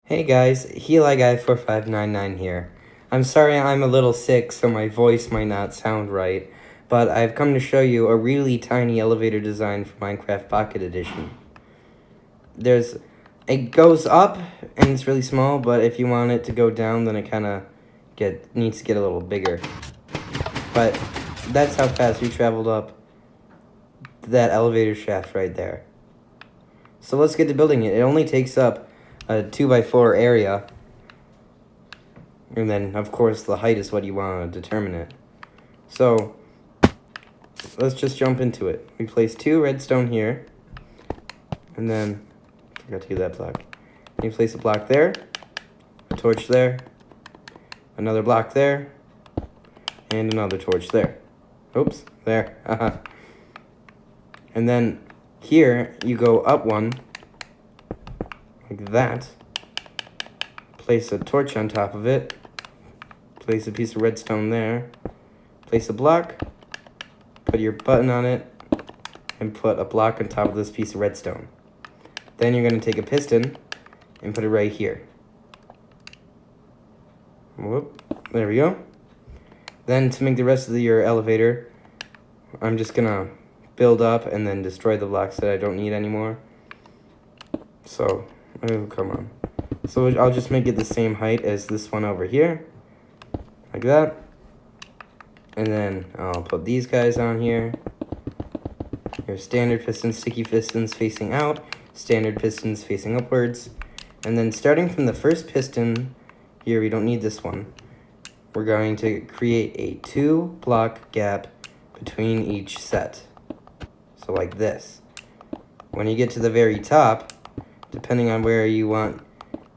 Hey guys, HeliGuy4599 here. I'm sorry I'm a little sick, so my voice might not sound right, but I've come to show you a really tiny elevator design for Minecraft Pocket Edition. It goes up, and it's really small, but if you want it to go down, then it needs to get a little bigger. But that's how fast we traveled up that elevator shaft right there. So let's get to building it. It only takes up a 2x4 area, and then of course the height is what you want to determine it. So let's just jump into it. We place 2 redstone here, and then forgot to do that block. And you place a block there, a torch there, another block there, and another torch there. Oops, there. And then here you go up one, like that. Place a torch on top of it. Place a piece of redstone there. Place a block. Put your button on it. And put a block on top of this piece of redstone. Then you're going to take a piston and put it right here. Whoop. There we go. Then to make the rest of your elevator, I'm just going to build up and then destroy the blocks that I don't need anymore. So, oh, come on. So I'll just make it the same height as this one over here, like that. And then I'll put these guys on here. Your standard pistons, sticky pistons facing out, standard pistons facing upwards. And then starting from the first piston, here we don't need this one, we're going to create a 2-block gap between each set. So like this. When you get to the very top, depending on where you want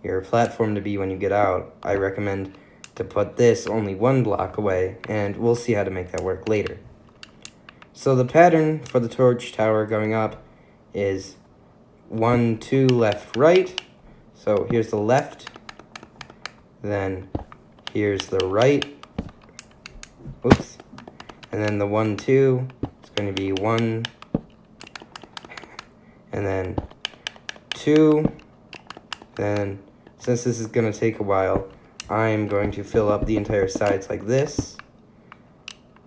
your platform to be when you get out, I recommend to put this only 1 block away, and we'll see how to make that work later. So the pattern for the torch tower going up is 1, 2, left, right. So here's the left, then here's the right, oops, and then the 1, 2, it's going to be 1, and then 2, then since this is going to take a while, I'm going to fill up the entire sides like this,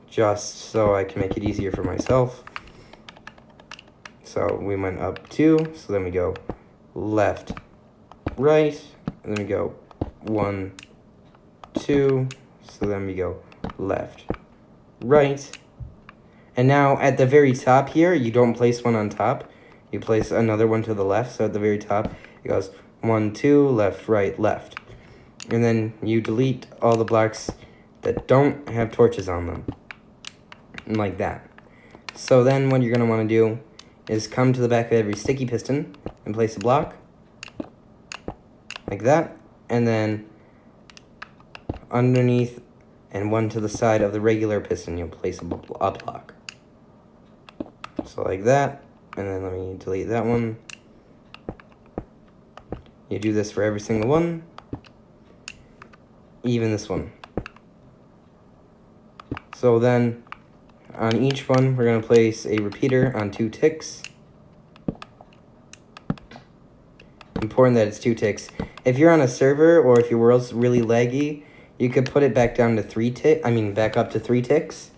just so I can make it easier for myself. So we went up 2, so then we go left, right, and then we go 1, 2, so then we go left, right. And now at the very top here, you don't place one on top, you place another one to the left, so at the very top, it goes 1, 2, left, right, left. And then you delete all the blocks that don't have torches on them. Like that. So then what you're going to want to do is come to the back of every sticky piston and place a block. Like that. And then underneath and one to the side of the regular piston, you'll place a block. So like that. And then let me delete that one. You do this for every single one, even this one. So then, on each one, we're going to place a repeater on 2 ticks. Important that it's 2 ticks. If you're on a server, or if your world's really laggy, you could put it back down to back up to 3 ticks,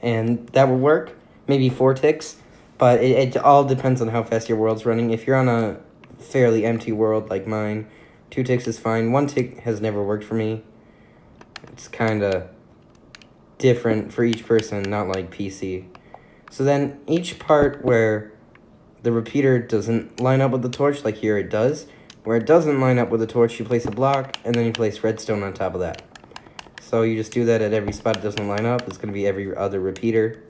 and that will work. Maybe 4 ticks, but it all depends on how fast your world's running. If you're on a fairly empty world like mine, 2 ticks is fine. 1 tick has never worked for me. It's kind of different for each person, not like PC. So then each part where the repeater doesn't line up with the torch, like here it does, where it doesn't line up with the torch, you place a block, and then you place redstone on top of that. So you just do that at every spot it doesn't line up. It's going to be every other repeater.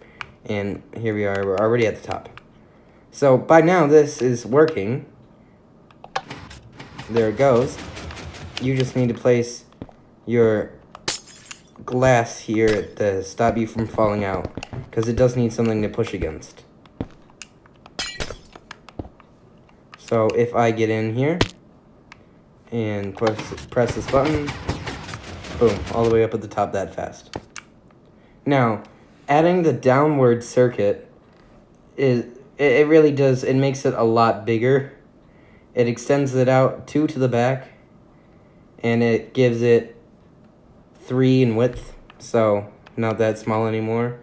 And here we are, we're already at the top. So by now this is working. There it goes. You just need to place your glass here to stop you from falling out, because it does need something to push against. So if I get in here and press this button, boom, all the way up at the top that fast. Now, adding the downward circuit it really does, it makes it a lot bigger. It extends it out 2 to the back and it gives it 3 in width, so not that small anymore.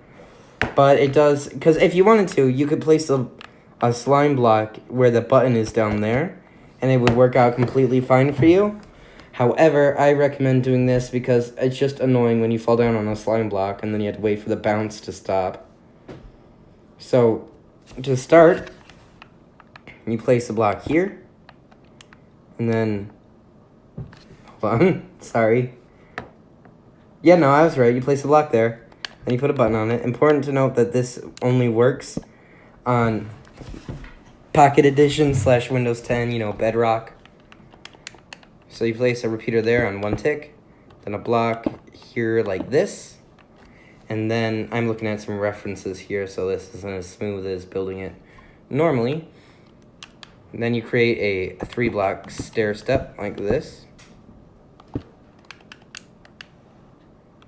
But it does, because if you wanted to, you could place a slime block where the button is down there, and it would work out completely fine for you. However, I recommend doing this because it's just annoying when you fall down on a slime block and then you have to wait for the bounce to stop. So, to start, you place the block here, and then, hold on, sorry. Yeah, no, I was right. You place the block there, then you put a button on it. Important to note that this only works on Pocket Edition / Windows 10, you know, Bedrock. So you place a repeater there on 1 tick, then a block here like this, and then I'm looking at some references here, so this isn't as smooth as building it normally. And then you create a 3-block stair step like this.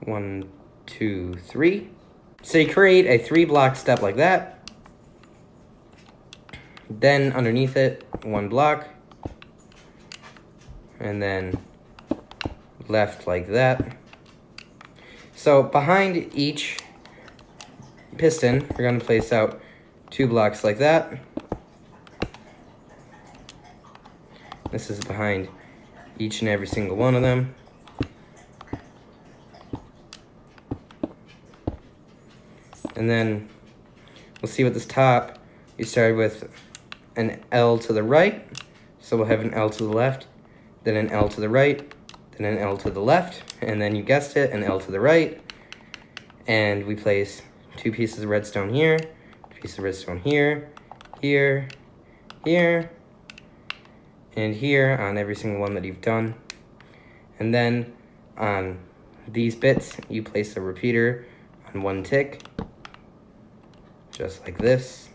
1, 2, 3. So you create a 3-block step like that. Then underneath it, 1 block. And then left like that. So behind each piston, we're going to place out 2 blocks like that. This is behind each and every single one of them. And then we'll see with this top, you started with an L to the right, so we'll have an L to the left, then an L to the right, then an L to the left, and then you guessed it, an L to the right. And we place 2 pieces of redstone here, 2 pieces of redstone here, here, here, and here on every single one that you've done. And then on these bits, you place a repeater on 1 tick, just like this.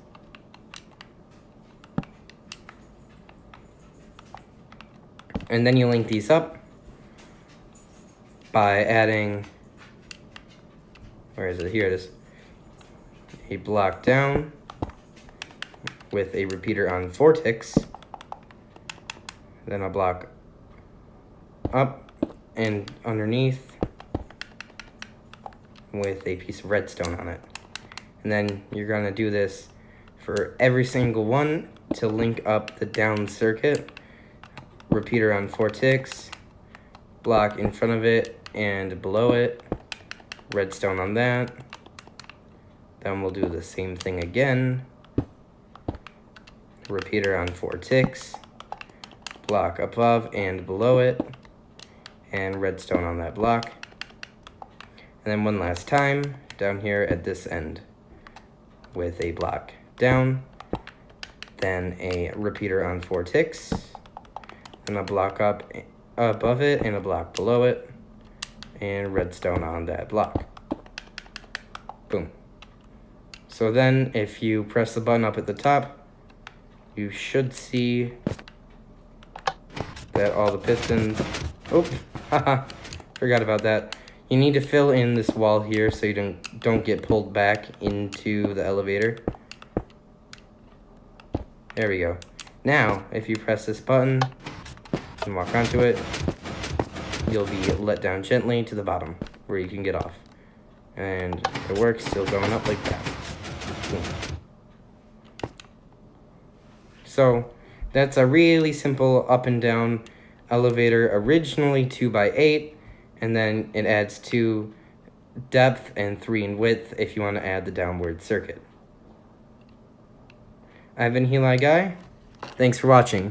And then you link these up by adding, where is it? Here it is. A block down with a repeater on 4 ticks. Then a block up and underneath with a piece of redstone on it. And then you're going to do this for every single one to link up the down circuit. Repeater on 4 ticks, block in front of it and below it, redstone on that. Then we'll do the same thing again. Repeater on 4 ticks, block above and below it, and redstone on that block. And then one last time down here at this end with a block down, then a repeater on 4 ticks, and a block up above it and a block below it, and redstone on that block. Boom. So then if you press the button up at the top, you should see that all the pistons, oh, haha, forgot about that. You need to fill in this wall here so you don't get pulled back into the elevator. There we go. Now, if you press this button and walk onto it, you'll be let down gently to the bottom where you can get off. And it works, still going up like that. Boom. So that's a really simple up and down elevator, originally 2x8, and then it adds 2 depth and 3 in width if you want to add the downward circuit. I've been Heli Guy. Thanks for watching.